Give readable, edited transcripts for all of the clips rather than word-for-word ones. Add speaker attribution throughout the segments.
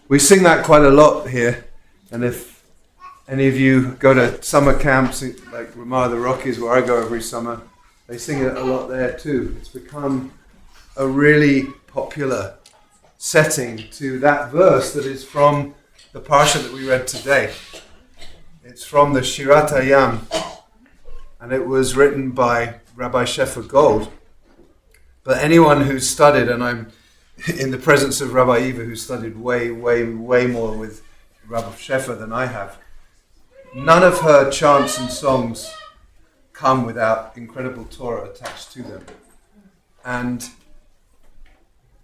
Speaker 1: We sing that quite a lot here, and if any of you go to summer camps like Ramah the Rockies, where I go every summer, they sing it a lot there too. It's become a really popular setting to that verse that is from the parsha that we read today. It's from the Shirat Hayam, and it was written by Rabbi Shefa Gold. But anyone who's studied, and I'm in the presence of Rabbi Eva, who studied way more with Rabbi Shefa than I have, none of her chants and songs come without incredible Torah attached to them. And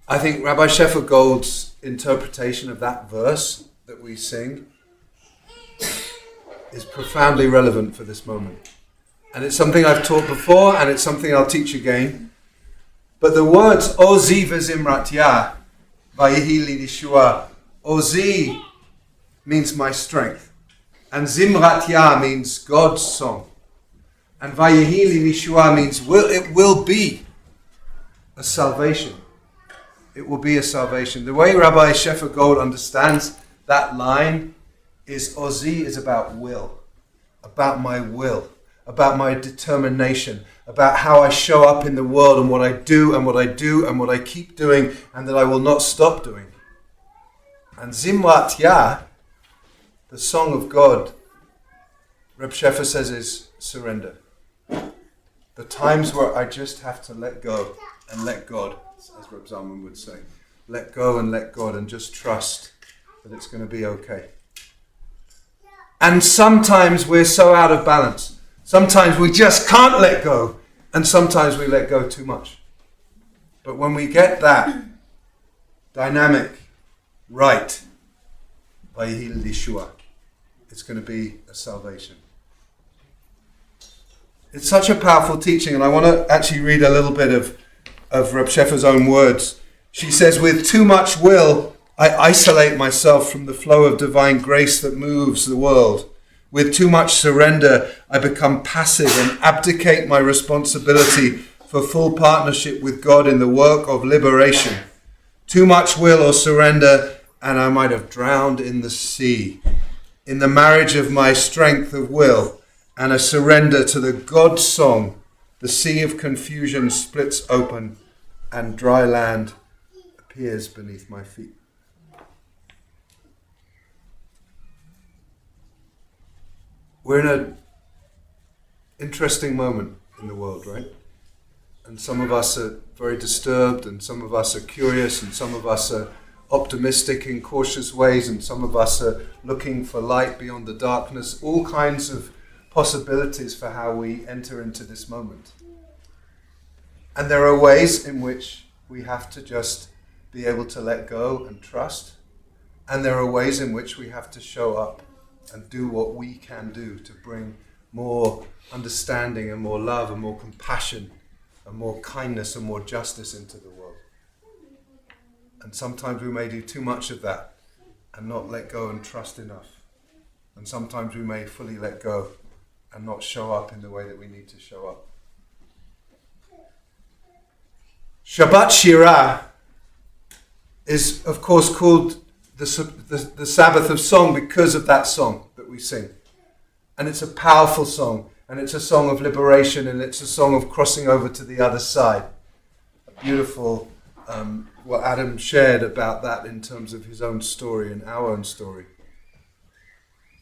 Speaker 1: I think Rabbi Shefa Gold's interpretation of that verse that we sing is profoundly relevant for this moment. And it's something I've taught before, and it's something I'll teach again. But the words Ozi v'zimrat yah, vayihi li Yeshua, Ozi means my strength, and Zimrat Yah means God's song, and vayihi li Yeshua means it will be a salvation. It will be a salvation. The way Rabbi Shefa Gold understands that line is Ozi is about will, about my will, about my determination, about how I show up in the world and what I do and what I do and what I keep doing and that I will not stop doing. And Zimrat Yah, the song of God, Reb Shefa says, is surrender. The times where I just have to let go and let God, as Reb Zalman would say. Let go and let God and just trust that it's going to be okay. And sometimes we're so out of balance. Sometimes we just can't let go, and sometimes we let go too much. But when we get that dynamic right, Vayihil Yeshua, it's going to be a salvation. It's such a powerful teaching, and I want to actually read a little bit of Reb Shefa's own words. She says, with too much will, I isolate myself from the flow of divine grace that moves the world. With too much surrender, I become passive and abdicate my responsibility for full partnership with God in the work of liberation. Too much will or surrender, and I might have drowned in the sea. In the marriage of my strength of will and a surrender to the God song, the sea of confusion splits open and dry land appears beneath my feet. We're in an interesting moment in the world, right? And some of us are very disturbed, and some of us are curious, and some of us are optimistic in cautious ways, and some of us are looking for light beyond the darkness. All kinds of possibilities for how we enter into this moment. And there are ways in which we have to just be able to let go and trust. And there are ways in which we have to show up and do what we can do to bring more understanding and more love and more compassion and more kindness and more justice into the world. And sometimes we may do too much of that and not let go and trust enough. And sometimes we may fully let go and not show up in the way that we need to show up. Shabbat Shirah is, of course, called the Sabbath of song because of that song that we sing. And it's a powerful song, and it's a song of liberation, and it's a song of crossing over to the other side. A beautiful, what Adam shared about that in terms of his own story and our own story.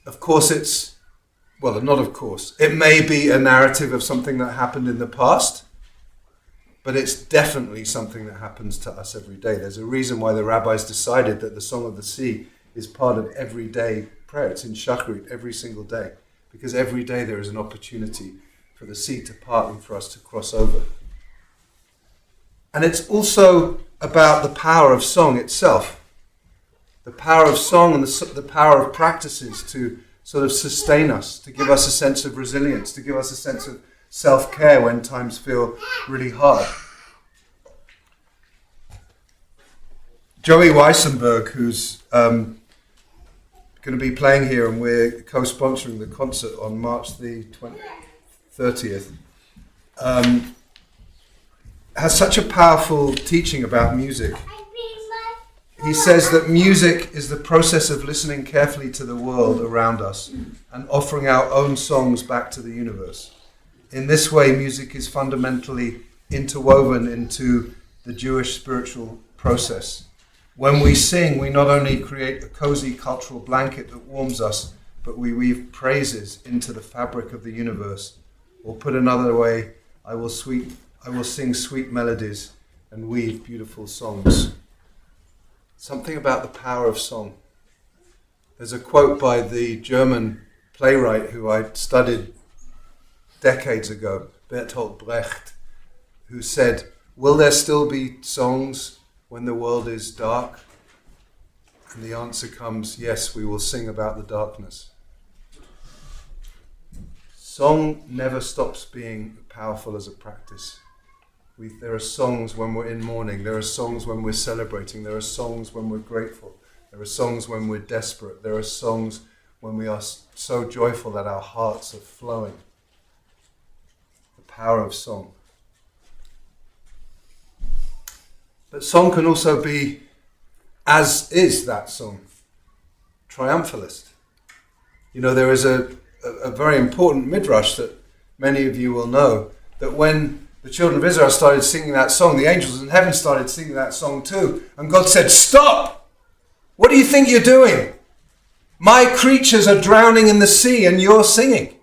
Speaker 1: Of course it may be a narrative of something that happened in the past, but it's definitely something that happens to us every day. There's a reason why the rabbis decided that the Song of the Sea is part of everyday prayer. It's in Shachrit every single day, because every day there is an opportunity for the sea to part and for us to cross over. And it's also about the power of song itself. The power of song and the power of practices to sort of sustain us, to give us a sense of resilience, to give us a sense of self-care when times feel really hard. Joey Weissenberg, who's going to be playing here, and we're co-sponsoring the concert on March the 30th, has such a powerful teaching about music. he says that music is the process of listening carefully to the world around us and offering our own songs back to the universe. In this way, music is fundamentally interwoven into the Jewish spiritual process. When we sing, we not only create a cozy cultural blanket that warms us, but we weave praises into the fabric of the universe. Or put another way, I will sing sweet melodies and weave beautiful songs. Something about the power of song. There's a quote by the German playwright who I studied decades ago, Bertolt Brecht, who said, "Will there still be songs when the world is dark?" And the answer comes, yes, we will sing about the darkness. Song never stops being powerful as a practice. There are songs when we're in mourning. There are songs when we're celebrating. There are songs when we're grateful. There are songs when we're desperate. There are songs when we are so joyful that our hearts are flowing. The power of song. But song can also be, as is that song, triumphalist. You know, there is a very important midrash that many of you will know, that when the children of Israel started singing that song, the angels in heaven started singing that song too. And God said, "Stop! What do you think you're doing? My creatures are drowning in the sea and you're singing."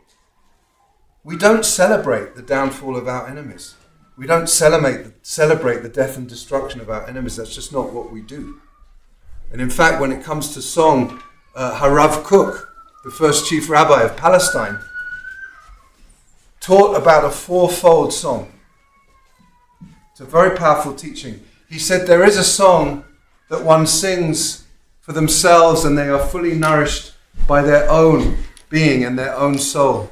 Speaker 1: We don't celebrate the downfall of our enemies. We don't celebrate the death and destruction of our enemies. That's just not what we do. And in fact, when it comes to song, Harav Kook, the first chief rabbi of Palestine, taught about a fourfold song. It's a very powerful teaching. He said there is a song that one sings for themselves and they are fully nourished by their own being and their own soul.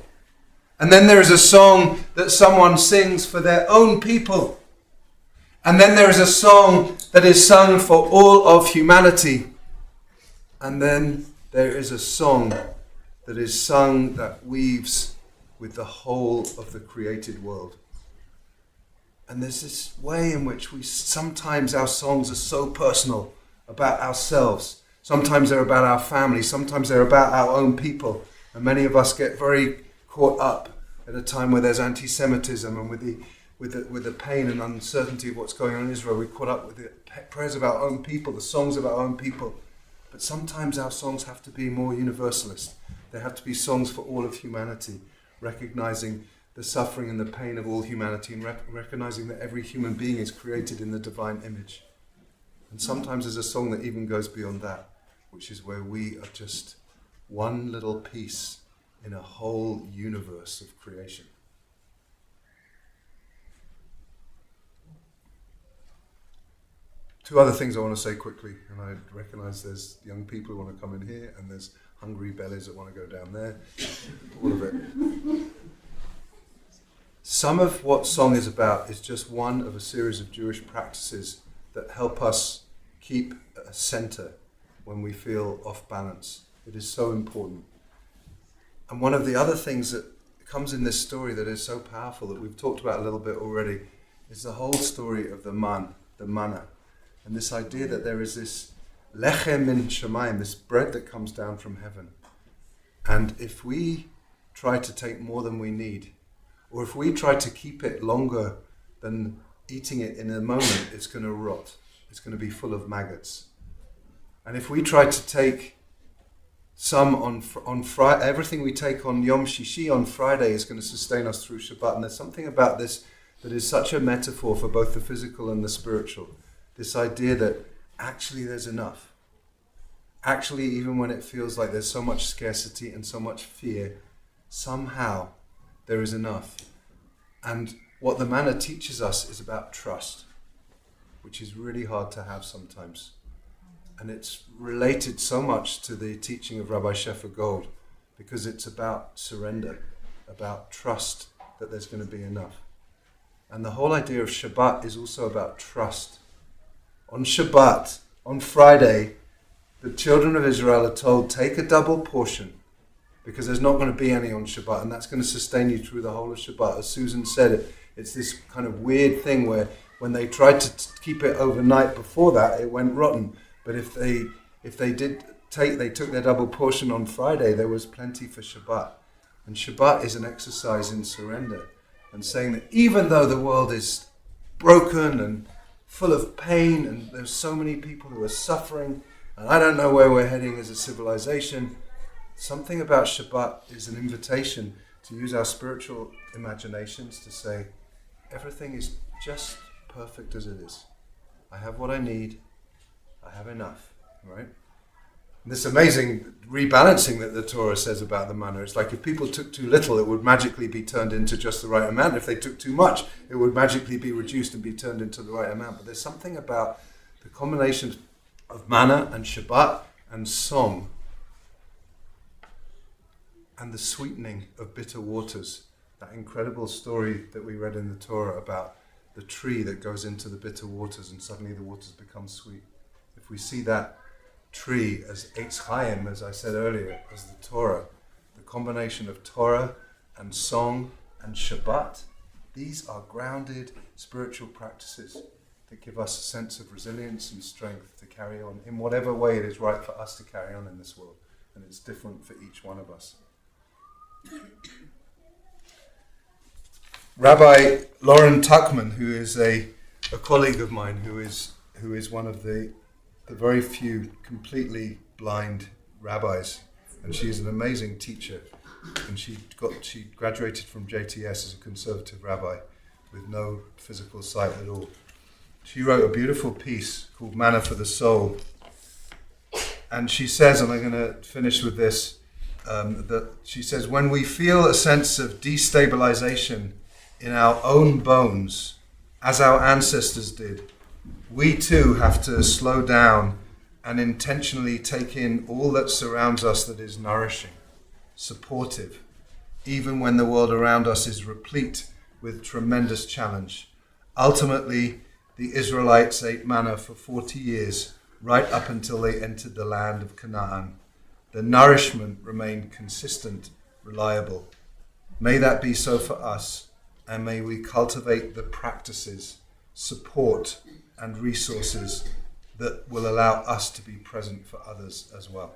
Speaker 1: And then there is a song that someone sings for their own people. And then there is a song that is sung for all of humanity. And then there is a song that is sung that weaves with the whole of the created world. And there's this way in which sometimes our songs are so personal about ourselves. Sometimes they're about our family. Sometimes they're about our own people. And many of us get very caught up at a time where there's anti-Semitism and with the pain and uncertainty of what's going on in Israel. We're caught up with the prayers of our own people, the songs of our own people. But sometimes our songs have to be more universalist. They have to be songs for all of humanity, recognizing the suffering and the pain of all humanity and recognizing that every human being is created in the divine image. And sometimes there's a song that even goes beyond that, which is where we are just one little piece in a whole universe of creation. Two other things I want to say quickly, and I recognize there's young people who want to come in here, and there's hungry bellies that want to go down there. All of it. Some of what song is about is just one of a series of Jewish practices that help us keep a center when we feel off balance. It is so important. And one of the other things that comes in this story that is so powerful that we've talked about a little bit already is the whole story of the manna. And this idea that there is this lechem min shamayim, this bread that comes down from heaven. And if we try to take more than we need, or if we try to keep it longer than eating it in a moment, it's going to rot. It's going to be full of maggots. And if we try to take some on Friday, everything we take on Yom Shishi on Friday is going to sustain us through Shabbat. And there's something about this that is such a metaphor for both the physical and the spiritual. This idea that actually there's enough. Actually, even when it feels like there's so much scarcity and so much fear, somehow there is enough. And what the manna teaches us is about trust, which is really hard to have sometimes. And it's related so much to the teaching of Rabbi Shefer Gold, because it's about surrender, about trust that there's going to be enough. And the whole idea of Shabbat is also about trust. On Shabbat, on Friday, the children of Israel are told, take a double portion, because there's not going to be any on Shabbat, and that's going to sustain you through the whole of Shabbat. As Susan said, it's this kind of weird thing where when they tried to keep it overnight before that, it went rotten. But if they took their double portion on Friday, there was plenty for Shabbat. And Shabbat is an exercise in surrender and saying that even though the world is broken and full of pain and there's so many people who are suffering and I don't know where we're heading as a civilization, something about Shabbat is an invitation to use our spiritual imaginations to say, everything is just perfect as it is. I have what I need. I have enough, right? This amazing rebalancing that the Torah says about the manna. It's like if people took too little, it would magically be turned into just the right amount. If they took too much, it would magically be reduced and be turned into the right amount. But there's something about the combination of manna and Shabbat and song and the sweetening of bitter waters. That incredible story that we read in the Torah about the tree that goes into the bitter waters and suddenly the waters become sweet. If we see that tree as Eitz Chaim, as I said earlier, as the Torah, the combination of Torah and song and Shabbat, these are grounded spiritual practices that give us a sense of resilience and strength to carry on in whatever way it is right for us to carry on in this world. And it's different for each one of us. Rabbi Lauren Tuckman, who is a colleague of mine, who is one of the very few completely blind rabbis, and she's an amazing teacher, and she graduated from JTS as a conservative rabbi with no physical sight at all. She wrote a beautiful piece called Manna for the Soul, and she says, and I'm going to finish with this, that she says, when we feel a sense of destabilization in our own bones, as our ancestors did, we too have to slow down and intentionally take in all that surrounds us that is nourishing, supportive, even when the world around us is replete with tremendous challenge. Ultimately, the Israelites ate manna for 40 years, right up until they entered the land of Canaan. The nourishment remained consistent, reliable. May that be so for us, and may we cultivate the practices, support, and resources that will allow us to be present for others as well.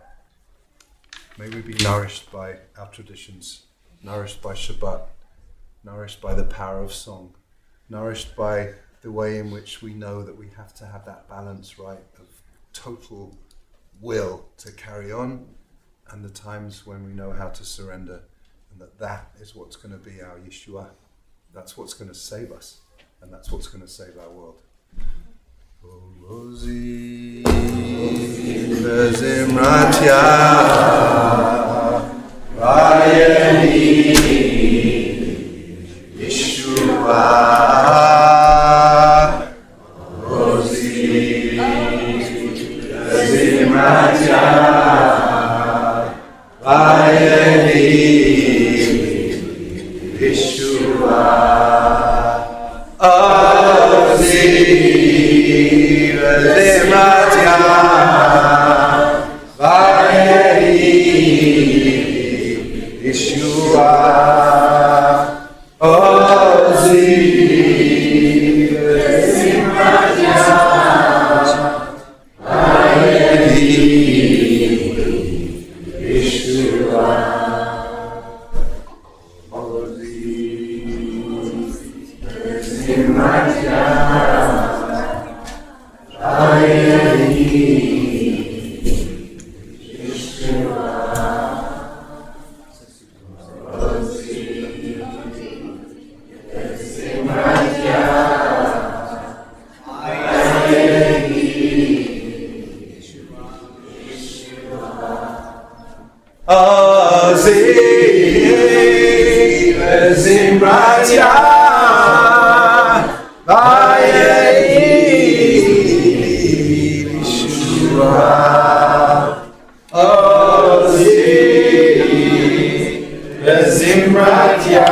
Speaker 1: May we be nourished by our traditions, nourished by Shabbat, nourished by the power of song, nourished by the way in which we know that we have to have that balance, right, of total will to carry on and the times when we know how to surrender, and that is what's going to be our Yeshua. That's what's going to save us, and that's what's going to save our world. Ozi bezimratya vayeni Yeshua. Ozi bezimratya vayeni Yeshua. Ozi bezimratya vayeni Yeshua. Ozi bezimratya vayeni Yeshua. Oh, Zimratya